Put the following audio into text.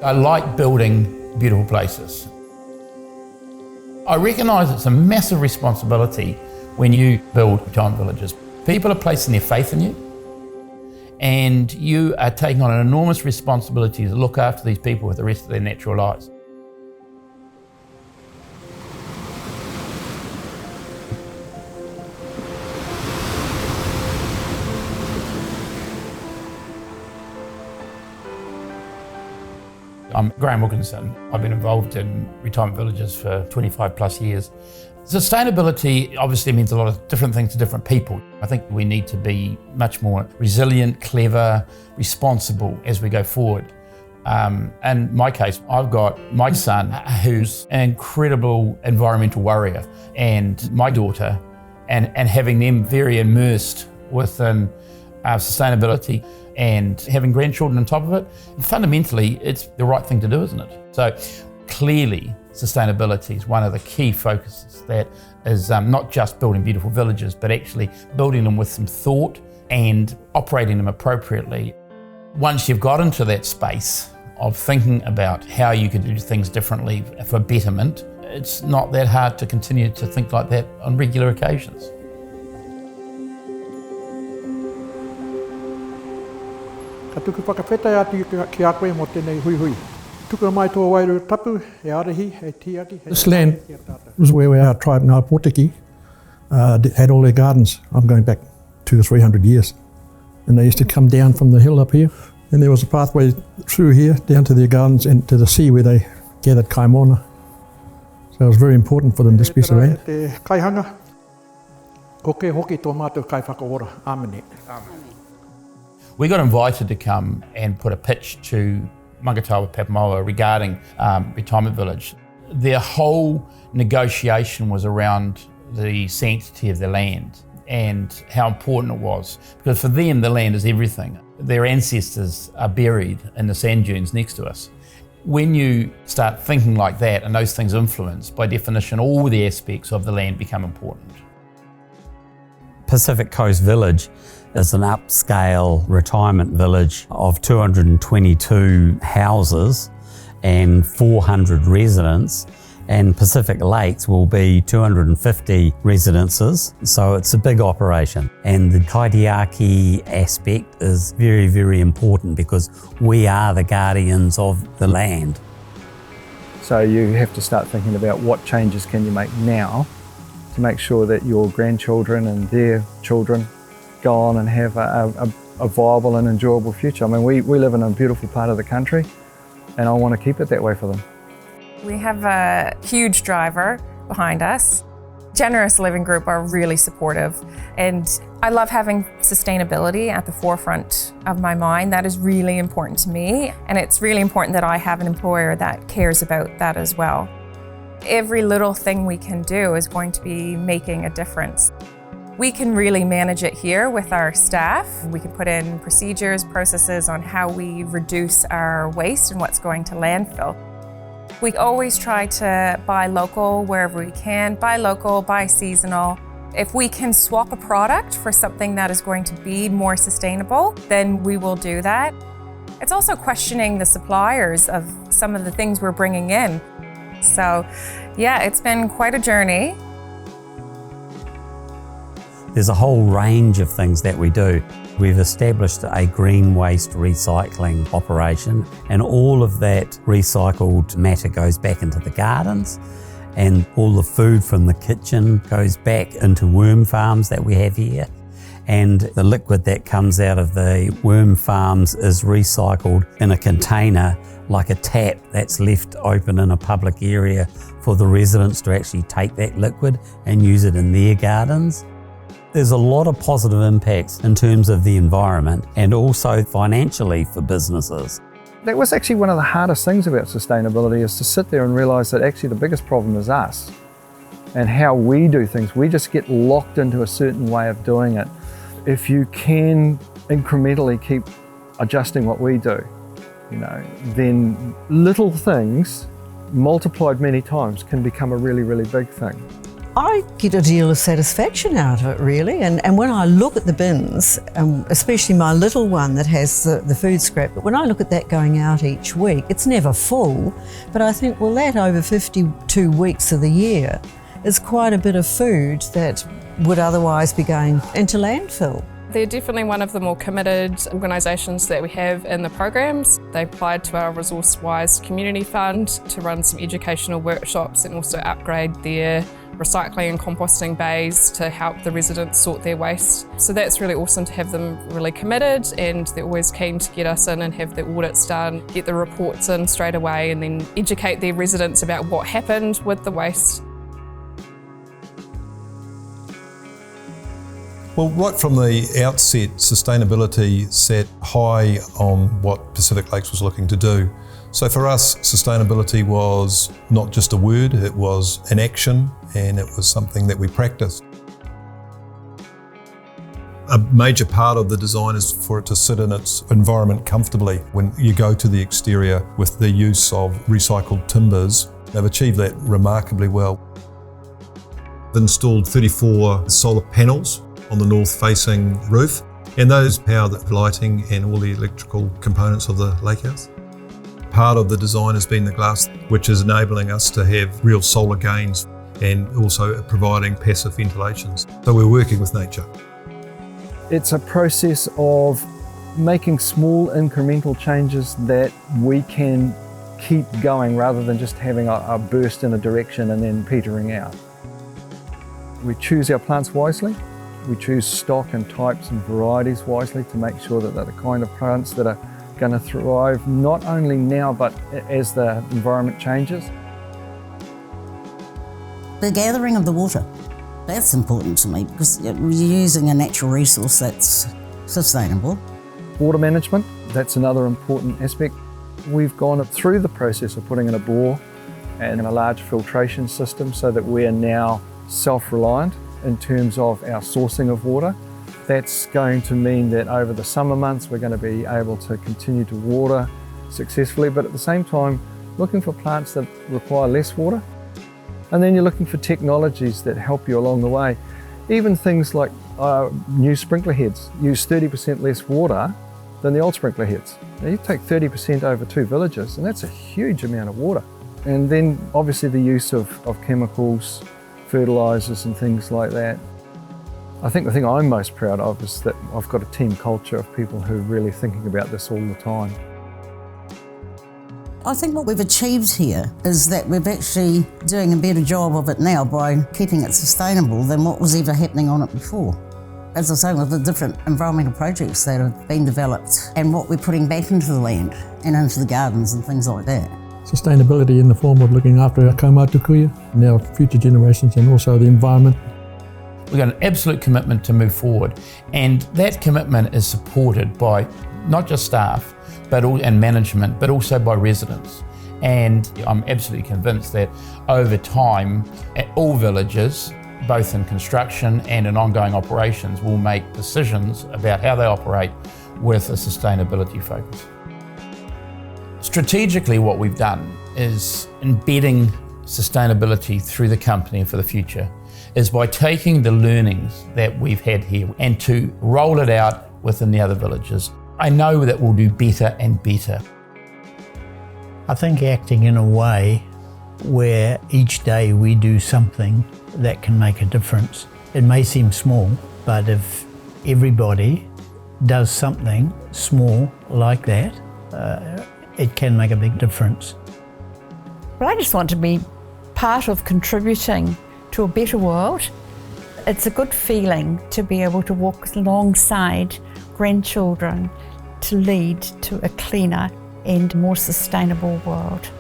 I like building beautiful places. I recognise it's a massive responsibility when you build retirement villages. People are placing their faith in you, and you are taking on an enormous responsibility to look after these people with the rest of their natural lives. I'm Graham Wilkinson. I've been involved in retirement villages for 25 plus years. Sustainability obviously means a lot of different things to different people. I think we need to be much more resilient, clever, responsible as we go forward. In my case, I've got my son who's an incredible environmental warrior, and my daughter, and having them very immersed within sustainability and having grandchildren on top of it. And fundamentally, it's the right thing to do, isn't it? So clearly, sustainability is one of the key focuses that is not just building beautiful villages, but actually building them with some thought and operating them appropriately. Once you've got into that space of thinking about how you could do things differently for betterment, it's not that hard to continue to think like that on regular occasions. This land was where our tribe, Ngā Pōtiki, had all their gardens. I'm going back 200 or 300 years. And they used to come down from the hill up here, and there was a pathway through here, down to their gardens and to the sea where they gathered kaimona. So it was very important for them, this piece of land. We got invited to come and put a pitch to Mangatawa Papamoa regarding retirement village. Their whole negotiation was around the sanctity of the land and how important it was, because for them the land is everything. Their ancestors are buried in the sand dunes next to us. When you start thinking like that and those things influence, by definition, all the aspects of the land become important. Pacific Coast Village is an upscale retirement village of 222 houses and 400 residents, and Pacific Lakes will be 250 residences, so it's a big operation. And the kaitiaki aspect is very, very important because we are the guardians of the land. So you have to start thinking about what changes can you make now to make sure that your grandchildren and their children go on and have a viable and enjoyable future. I mean, we live in a beautiful part of the country, and I want to keep it that way for them. We have a huge driver behind us. Generus Living Group are really supportive, and I love having sustainability at the forefront of my mind. That is really important to me, and it's really important that I have an employer that cares about that as well. Every little thing we can do is going to be making a difference. We can really manage it here with our staff. We can put in procedures, processes on how we reduce our waste and what's going to landfill. We always try to buy local wherever we can, buy local, buy seasonal. If we can swap a product for something that is going to be more sustainable, then we will do that. It's also questioning the suppliers of some of the things we're bringing in. So yeah, it's been quite a journey. There's a whole range of things that we do. We've established a green waste recycling operation, and all of that recycled matter goes back into the gardens, and all the food from the kitchen goes back into worm farms that we have here. And the liquid that comes out of the worm farms is recycled in a container, like a tap that's left open in a public area for the residents to actually take that liquid and use it in their gardens. There's a lot of positive impacts in terms of the environment and also financially for businesses. That was actually one of the hardest things about sustainability, is to sit there and realise that actually the biggest problem is us and how we do things. We just get locked into a certain way of doing it. If you can incrementally keep adjusting what we do, then little things multiplied many times can become a really, really big thing. I get a deal of satisfaction out of it, really. And when I look at the bins, especially my little one that has the food scrap, but when I look at that going out each week, it's never full, but I think, well, that over 52 weeks of the year is quite a bit of food that would otherwise be going into landfill. They're definitely one of the more committed organisations that we have in the programs. They applied to our Resource Wise Community Fund to run some educational workshops and also upgrade their recycling and composting bays to help the residents sort their waste. So that's really awesome to have them really committed, and they're always keen to get us in and have the audits done, get the reports in straight away, and then educate their residents about what happened with the waste. Well, right from the outset, sustainability set high on what Pacific Lakes was looking to do. So for us, sustainability was not just a word, it was an action, and it was something that we practiced. A major part of the design is for it to sit in its environment comfortably. When you go to the exterior with the use of recycled timbers, they've achieved that remarkably well. They've installed 34 solar panels on the north-facing roof, and those power the lighting and all the electrical components of the lake house. Part of the design has been the glass, which is enabling us to have real solar gains and also providing passive ventilations. So we're working with nature. It's a process of making small incremental changes that we can keep going rather than just having a burst in a direction and then petering out. We choose our plants wisely. We choose stock and types and varieties wisely to make sure that they're the kind of plants that are going to thrive not only now but as the environment changes. The gathering of the water, that's important to me because you're using a natural resource that's sustainable. Water management, that's another important aspect. We've gone through the process of putting in a bore and a large filtration system so that we are now self-reliant in terms of our sourcing of water. That's going to mean that over the summer months we're going to be able to continue to water successfully, but at the same time looking for plants that require less water. And then you're looking for technologies that help you along the way. Even things like new sprinkler heads use 30% less water than the old sprinkler heads. Now you take 30% over 2 villages and that's a huge amount of water. And then obviously the use of chemicals, fertilisers and things like that. I think the thing I'm most proud of is that I've got a team culture of people who are really thinking about this all the time. I think what we've achieved here is that we're actually doing a better job of it now by keeping it sustainable than what was ever happening on it before. As I say, with the different environmental projects that have been developed and what we're putting back into the land and into the gardens and things like that. Sustainability in the form of looking after our kaumātukuia and our future generations and also the environment. We've got an absolute commitment to move forward, and that commitment is supported by not just staff and management, but also by residents. And I'm absolutely convinced that over time, at all villages, both in construction and in ongoing operations, will make decisions about how they operate with a sustainability focus. Strategically, what we've done is embedding sustainability through the company for the future is by taking the learnings that we've had here and to roll it out within the other villages. I know that we'll do better and better. I think acting in a way where each day we do something that can make a difference. It may seem small, but if everybody does something small like that, it can make a big difference. Well, I just want to be part of contributing to a better world. It's a good feeling to be able to walk alongside grandchildren to lead to a cleaner and more sustainable world.